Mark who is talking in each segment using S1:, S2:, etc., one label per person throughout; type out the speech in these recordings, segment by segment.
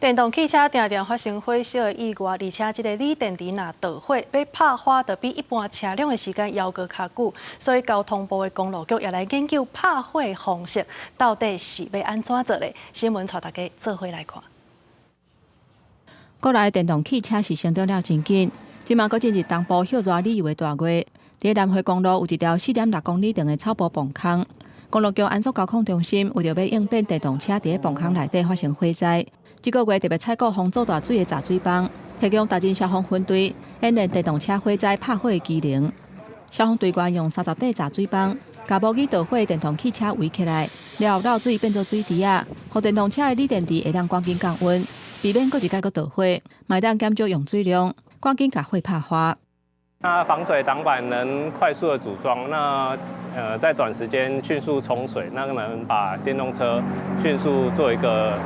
S1: 电动汽车常常发生火烧的意外，而且这个锂电池若导火，要拍花就比一般车辆的时间要搁较久，所以交通部的公路局也来研究拍火方式，到底是要安怎做嘞？新闻带大家做伙来看。
S2: 国内电动汽车是成长了真紧，即马搁进入东部歇热旅游的大月。伫南回公路有一条4.6公里长的草坡磅坑，公路局安锁交控中心为着要应变电动车伫个磅坑内底发生火灾。这个月特别采购防做大水的杂水泵，提供大型消防分队演练电动车火灾拍火的机能。消防队员用30块杂水泵，把无易导火的电动汽车围起来，然后漏水变做水池啊，让电动车的锂电池会当赶紧降温，避免搁一摆搁导火，卖当减少用水量，赶紧把火拍花。
S3: 那防水挡板能快速的组装，在短时间迅速冲水，那能把电动车迅速做一个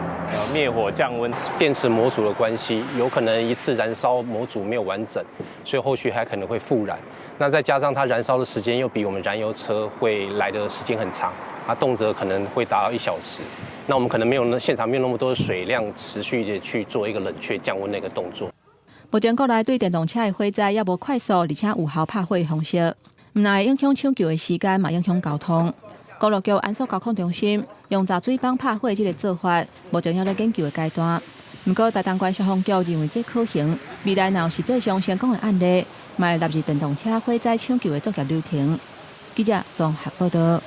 S3: 灭火降温。
S4: 电池模组的关系，有可能一次燃烧模组没有完整，所以后续还可能会复燃。那再加上它燃烧的时间又比我们燃油车会来的时间很长，它动辄可能会达到1小时。那我们可能现场没有那么多的水量，持续的去做一个冷却降温的一个动作。
S2: 目前国内对电动车的火灾也无快速而且有效拍火的方式，唔但会影响抢救的时间，嘛影响交通。公路局安锁交控中心用杂水泵拍火这个做法，目前还在研究的阶段。不过，台东县消防局认为这可行，未来若有实际上成功的案例，嘛会纳入电动车火灾抢救的作业流程。记者综合报道。